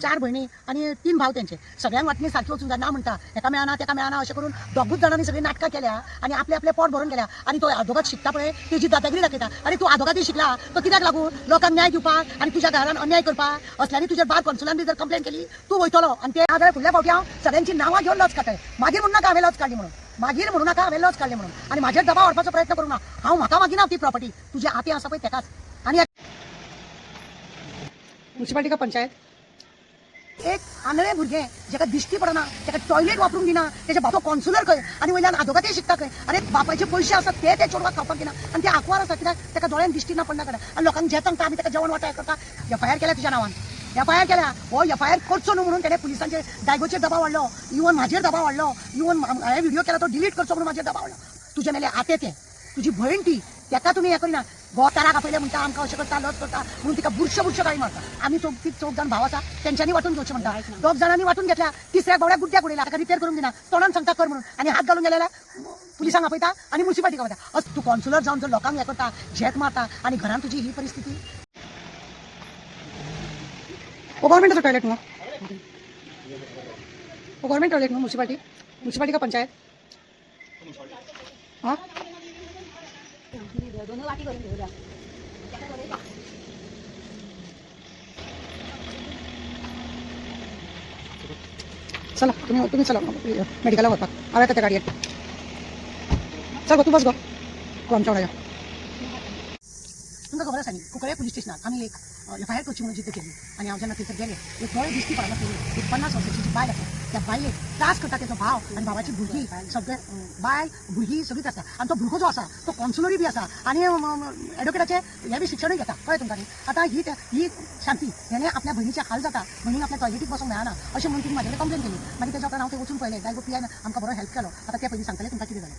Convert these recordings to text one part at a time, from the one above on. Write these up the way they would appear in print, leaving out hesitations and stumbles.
चार बहिणी आणि 3 भाव त्यांचे सगळ्यांक वाटणी सारखी वचून जाय ना म्हणटा एका मेळना अशें करून दोगूच जाणांनी सगळी नाटकां केल्या आणि आपले पोट भरून गेल्या आणि तो आदोगात शिकता पळय तेजी दादागिरी दाखयता अरे तूं आदोगाती शिकला तो कित्याक लागून लोकांक न्याय दिवपाक आणि तुझ्या घरान अन्याय करपाक असल्यानी तुझ्या बार कॉन्सुलान बी जर कंप्लेन केली तूं वयतलो आणि ते आजार फुडल्या फावटी हांव सगळ्यांची नांवां घेवन लज काडटलें मागीर म्हणू नाका हांवें लज काडली म्हणून मागीर म्हणू नाका हांवें लज काडली म्हणून आणि म्हाजेर दबाव हाडपाचो प्रयत्न करूं ना हांव म्हाका मागिना ती प्रॉपर्टी तुजे हाती आसा पळय तेकाच आणि म्युनिसिपालिटी का पंचायत एक आंधळे भुरगे जेका दिश्टी पडना तेका टॉयलेट वापरूंक दिना तेजे बापा कॉन्सुलर खंय आणि वयल्यान आदोगाती शिकता खंय अरे बापायचे पयशे आसात ते चोडवाक खावपाक दिना आणि ते आंकवार आसा कित्याक तेका दोळ्यान दिश्टी ना पडना कडेन आणि लोकांक जे सांगता आमी तेका जेवण वाटाय करता एफआयआर केल्या तुज्या नांवान एफआयआर केल्या हो एफआयआर करचो न्हू म्हणून तेणे पुलिसांचेर डायगोचेर दबाव वाडलो इवन म्हाजेर दबाव वाडलो इवन हांवें व्हिडिओ केला तो डिलीट करचो म्हणून म्हाजेर दबाव वाडलो तुजे मेले आते ते तुजी भयण ती तेका तुमी हे करिना गोताराक आपयले म्हणटा आमकां अशें करता लज करता म्हणून तिका बुरशे गाळी मारता आमी चौग जाण भाव आसा तेंच्यांनी वाटून घेवचें म्हणटा 2 जाणांनी वाटून घेतल्या तिसऱ्या गवड्या गुड्ड्याक उडयला ताका रिपेर करून दिना तोंडान सांगता कर म्हणून आणि हात घालून गेलेल्या पुलिसांक आपयता आणि म्युनिसिपालिटीक आपयता तूं कॉन्सुलर जावन जर लोकांक हे करता झेत मारता आणि घरान तुजी ही परिस्थिती गव्हर्मेंटाचो टॉयलेट न्हू गव्हर्मेंट टॉयलेट न्हू म्युनिसिपालिटी का पंचायत हां चला तुम्ही चला मेडिकलला वचपाक हांव येता त्या गाडयेन चल गो तूं बस गो आमच्या वांगडा या तुमकां खबर आसा न्ही कुंकळे पुलीस स्टेशनार आमी एक एफआयआर करची म्हणून जिद्द केली आणि हांव जेन्ना थंयसर गेले एक दोळे दिश्टी पडना पयली एक 50 वर्सांची जी बायल आसा त्या बायलेक त्रास करता तेजो भाव आणि भावाची भुरगीं सगळे बायल भुरगीं सगळीच आसा आणि तो भुरगो जो आसा तो कॉन्सुलरी बी आसा आणि एडवोकेटाचे हे बी शिक्षणूय घेता कळ्ळें तुमकां न्ही आतां ही शांती हेणे आपल्या भयणीचे हाल जाता म्हणून आपल्या टॉयलेटीक बसूंक मेळना अशें म्हणून तिणी म्हाजे कंप्लेन केली मागीर तेच्या उपरांत हांव थंय वचून पळयलें डायगो पीआयन आमकां बरो हेल्प केलो आतां ते पयलीं सांगतलें तुमकां कितें जालें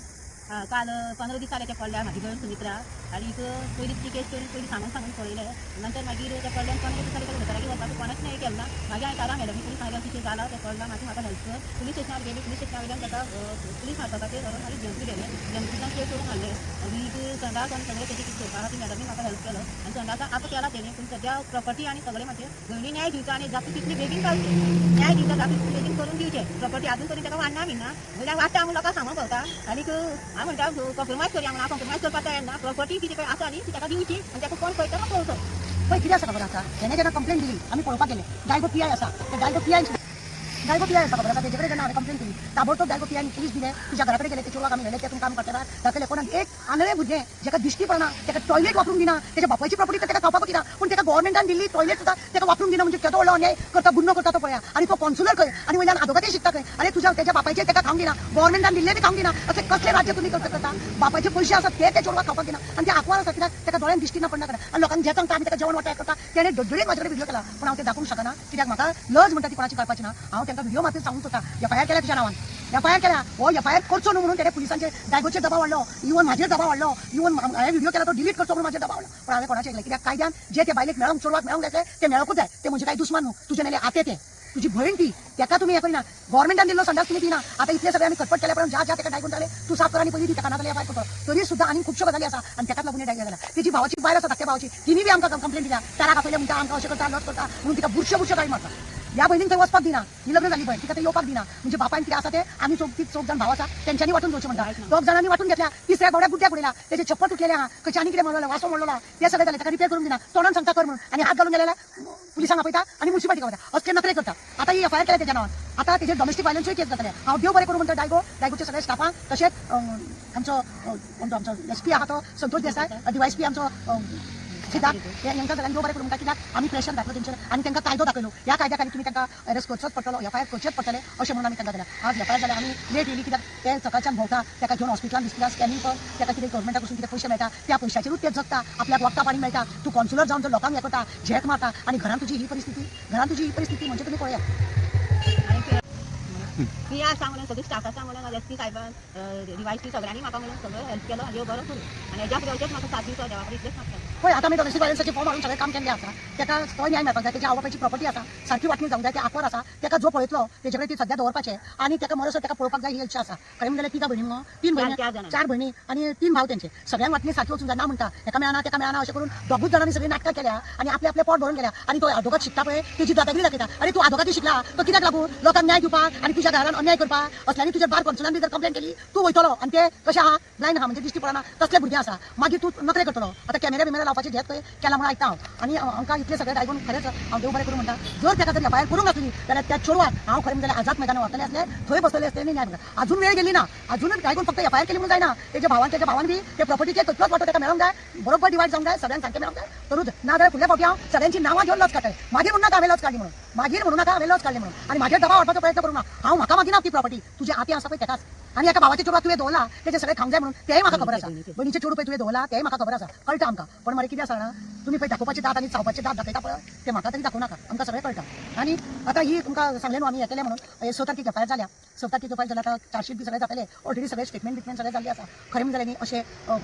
काल 15 दीस जाले ते पडल्या म्हाजी भयण सुमित्रा आणि पयलीं ती केस करून पयलीं सांगून पळयलें नंतर मागीर ते पडल्यान 15 दीस जाले ते घराकी वचपाक कोणाच नाही केलं ना मागीर हांवें कारां मेळ्ळें पुलीस सांगलें तिचे जाला ते पडला मागीर म्हाका हेल्प कर पुलीस स्टेशनार गेली पुलीस स्टेशनार वयल्यान ताका पुलीस हाडपाक धरून मागीर जंतू गेले जंतूतल्यान केस करून हाडले वीज संडास आनी सगळें तेजी कितें करपाक ती मॅडमी म्हाका हेल्प केलो आनी संडासा आतां केला तेणी पूण सद्या प्रॉपर्टी आनी सगळें म्हाजे भयणी न्याय दिवचो आनी जाता तितली बेगीन पावचे न्याय दिवचो जाता तितली बेगीन करून दिवचे प्रॉपर्टी आजून तरी ताका वाडना बीन ना वयल्यान वाडटा म्हणून लोकांक सांगूंक भोंवता आनीक हांव म्हणटा कॉम्प्रोमायज करया म्हणून कॉम्प्रोमायज करपाक येना प्रॉपर्टी कितें आसा न्ही ती ताका दिवची आनी ताका कोण पळयता पळोवचो पळय कितें आसा खबर आसा हेणे जेन्ना कंप्लेन दिली आमी पळोवपाक गेले डायगो पीआय आसा ते डायगो पीआय आसा खबर आसा तेजे कडेन जेन्ना हांवें कंप्लेन केली ताबडतोब डायगो पीआयन पुलीस दिले तुज्या घरा कडेन गेले ते चोडवाक आमी व्हेले ते तुमकां आमी कटरार दाखयले कोणाक एक आंधळे भुरगे जेका दिश्टी पडना तेका टॉयलेट वापरूंक दिना तेच्या बापायची प्रॉपर्टी तेका खावपाक दिना पूण तेका गव्हर्मेंटान दिल्ली टॉयलेट सुद्दां तेका वापरूंक दिना म्हणजे केदो व्हडलो अन्याय करता गुन्हो करता तो पळया आणि तो कॉन्सुलर खंय आणि वयल्यान आदोगाती शिकता खंय अरे तेच्या बापायचे तेका खावंक दिना गव्हर्मेंटान दिल्ले ते खावंक दिना असे कसले राज्य तुम्ही करता बापायचे पयशे आसात ते चोडवाक खावपाक दिना आणि ते आंकवार आसा कित्याक तेका दोळ्यान दिश्टी ना पडना कडेन आणि लोकांक जे सांगता आमी तेका जेवण वाटाय करता तेणे डडडडीत म्हाजे कडेन व्हिडिओ केला पूण हांव ते दाखोवंक शकना कित्याक म्हाका लज म्हणटा ती कोणाची काडपाची ना हांव तांकां व्हिडिओ मात्र सांगूंक सोदता एफआयआर केल्या तुज्या नांवान एफआयआर केल्या हो एफआयआर करचो न्हू म्हणून तेणे पुलिसांचेर डायगोचेर दबाव वाडलो इवन म्हाजेर दबाव वाडलो इवन हांवें व्हिडिओ केला तो डिलीट करचो म्हणून म्हाजेर दबाव वाडलो पण हांवें कोणाचें ऐकलें कित्याक कायद्यान जे ते बायलेक मेळोंक चोडवाक मेळोंक जाय ते मेळोंकूच जाय ते म्हणजे काय दुस्मान न्हू तुजे मेले आते ते तुजी भयण ती तेका तुमी हे करिना गव्हर्मेंटान दिल्लो संडास तुमी दिना आतां इतले सगळे आमी खटपट केल्या पण ज्या तेका डायगोन जाले तूं साफ कर आनी पयलीं ती तेका नाजाल्यार एफआयआर करतो तरी सुद्दां आनी खुबश्यो गजाली आसा आनी तेकाच लागून डायगो जाला तेजी भावाची बायल आसा धाकट्या भावाची तिणी बी आमकां कंप्लेन दिल्या ताराक आपयले म्हणटा आमकां अशें करता लज करता म्हणून तिका बुरशे गाळी मारता ह्या भयणीक थंय वचपाक दिना ही लग्न जाली भयण तिका थंय येवपाक दिना म्हणजे बापायन कितें आसा ते आमी चौग जाण भाव आसा तेंच्यांनी वाटून घेवचें म्हणटा 2 जाणांनी वाटून घेतल्या तिसऱ्या गवड्या गुड्ड्याक उडयला तेजे छप्पर तुटलेले आहा खंयच्या आनी कितें म्हणलें वासो म्हणलेला ते सगळें जालें ताका रिपेर करून दिना तोंडान सांगता कर म्हणून आनी हात घालून गेलेल्या पुलिसांक आपयता आनी म्युनिसिपालिटीक आपयता असले नखरे करता आतां ही एफआयआर केल्या तेच्या नांवान आतां तेजे डॉमेस्टीक वायलन्सूय केस जातले हांव देव बरें करूं म्हणटा डायगोचे सगळे स्टाफांक तशेंच आमचो एसपी आहा तो संतोष देसाय डीवायएसपी आमचो सिद्धार्थ यांका सगळ्यांक देव बरें करूं म्हणटा कित्याक आमी प्रेशर घातलो तेंचेर आनी तांकां कायदो दाखयलो ह्या कायद्या खाली तुमी तांकां अरेस्ट करचोच पडटलो एफआयआर करचेच पडटले अशें म्हणून आमी तांकां दिलें आज एफआयआर जाल्यार आमी लेट येयली कित्याक ते सकाळच्यान भोंवता ताका घेवन हॉस्पिटलान दिसता स्कॅनिंग कर ताका कितें गव्हर्मेंटा कडसून कितें पयशे मेळटा त्या पयशाचेरूच ते जगता आपल्याक वखदां पाणी मेळटा तूं कॉन्सुलर जावन जर लोकांक हे करता झेत मारता आनी घरान तुजी ही परिस्थिती म्हणजे तुमी पळया मी आज सांगून सगळी स्टाफा सांगून एसपी साहेबान डीवायएसपी सगळ्यांनी म्हाका म्हणून सगळं हेल्प केलो देव बरो करूं आनी हेज्या फुडें अशेंच म्हाका साथ दिवचो देवा कडेन इतलेंच मागता होय आता मी डोमेस्टिक व्हायलन्सचे फॉर्म हाडून सगळें काम केल्लें आसा ताका तो न्याय मेळपाक जाय तेजी आवबापायची प्रॉपर्टी आसा सारकी वाटणी जावंक जाय ते आंकवर आसा ताका जो पळयतलो तेजे कडेन ती सध्या दवरपाचें आनी ताका मरसर ताका पळोवपाक जाय ही इच्छा आसा खरें म्हणल्यार तिगा भयणी मगो 3 भयणी 4 भयणी आनी 3 भाव तेंचे सगळ्यांक वाटणी सारकी वचूंक जाय ना म्हणटा ताका मेळना अशें करून दोगूच जाणांनी सगळी नाटकां केल्या आनी आपले आपले पोट भरून गेल्या आनी तो आदोगात शिकता पळय तेजी दादागिरी दाखयता अरे तूं आदोगाती शिकला तो कित्याक लागून लोकांक न्याय दिवपाक आनी तुज्या घरान अन्याय करपाक असल्यानी तुज्या बार कॉन्सुलान बी जर कंप्लेन केली तूं वयतलो आनी ते कशें आहा ब्लायंड आहा म्हणजे दिश्टी पडना तसले भुरगे आसा मागीर तूं नखरे करतलो आतां कॅमेरा लावपाचे घेत पळय केला म्हणून आयकता हांव आनी आमकां इतले सगळे आयकून खरेंच हांव देव बरें करूं म्हणटा जर ताका जर एफआयआर करूंक नासली जाल्यार त्या चोरवाक हांव खरें जाल्यार आझाद मैदानार वतले असले थंय बसतले असले न्याय करता अजून वेळ गेली ना अजून आयकून फक्त एफआयआर केली म्हणून जायना तेज्या भावान बी ते प्रॉपर्टीचे तितलोच वाटो ताका मेळोंक जाय बरोबर डिवायड जावंक जाय सगळ्यांक सारकें मेळोंक जाय तरूच ना जाल्यार फुडल्या फावटी हांव सगळ्यांची नांवां घेवन लज काडटलें मागीर म्हणून नाका हांवें लज काडली म्हणून मागीर म्हणून नाका हांवें लज काडली म्हणून आनी म्हाजेर दबाव हाडपाचो प्रयत्न करूं ना हांव म्हाका मागिना ती प्रॉपर्टी तुजे आती आसा पळय तेकाच आनी एका भावाच्या चोरवाक तुवें दवरला तेजे सगळें खावंक जाय म्हणून तेंय म्हाका खबर आसा बहिणीचे चोरू पळय तुवें दवरला तेंय म्हाका खबर आसा कळटा आमकां पण मरे कितें आसा ना तुमी पळय दाखोवपाचे दात आनी चावपाचे दात दाखयता पळय ते म्हाका तरी दाखोवं नाका आमकां सगळें कळटा आनी आतां ही तुमकां सांगलें न्हू आमी हें केलें म्हणून 6 तारखेक एफआयआर जाल्या 6 तारखेक एफआयआर जाल्या आतां चार्जशीट बी सगळें जातलें ऑलरेडी सगळे स्टेटमेंट सगळें जाल्लें आसा खरें म्हणलें न्ही अशें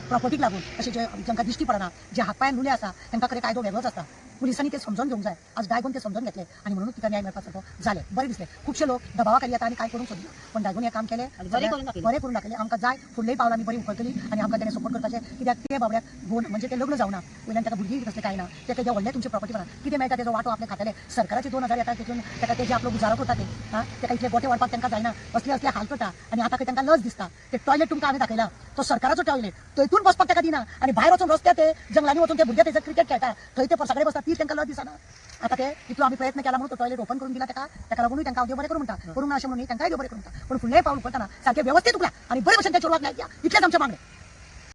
प्रॉपर्टीक लागून अशें जे जांकां दिश्टी पडना जे हातपायान लुले आसा तांकां खरें कायदो वेगळोच आसता पुलिसांनी ते समजून घेवंक जाय आज डायगोन ते समजून घेतले आनी म्हणून तिका न्याय मेळपाचो जालें बरें दिसलें खुबशे लोक दबावा खाली येता आनी काय करूंक सोदना पण डायगोन हें काम केलें बरें करून दाखयलें आमकां जाय फुडलेंय पावलां आमी बरी उखलतली आनी आमकां तेणें सपोर्ट करपाचें कित्याक ते बाबड्याक गोवन म्हणजे ते लग्न जावना वयल्यान ताका भुरगीं तसलें कांय ना ते तेजे व्हडले तुमचे प्रॉपर्टी बघा कितें मेळटा तेजो वाटो आपले खातेले सरकाराचे 2000 येता तितून ताका तेजे आपलो गुजारो करता ते ताका इतले गोटे वाडपाक तांकां जायना असले हाल करता आनी आतां खंय तांकां लज दिसता ते टॉयलेट तुमकां हांवें दाखयला तो सरकाराचो टॉयलेट थंयतून बसपाक ताका दिना आनी भायर वचून रस्त्यार ते जंगलांनी वचून ते भुरगे तेजे क्रिकेट खेळटा थंय ते सगळे बसता ती तांकां लज दिसना आता ते इतलो आमी प्रयत्न केला म्हणून तो टॉयलेट ओपन करून दिला ताका लागूनय तांकां देव बरें करूं म्हणटा करूंक ना अशें म्हणून तांकांय देव बरें करूं म्हणटा पण फुडलेंय पावल उखलतना सारकें वेवस्थीत उखला आनी बरे भशेन त्या चोरवाक न्याय दिया इतलेंच आमचें मागणें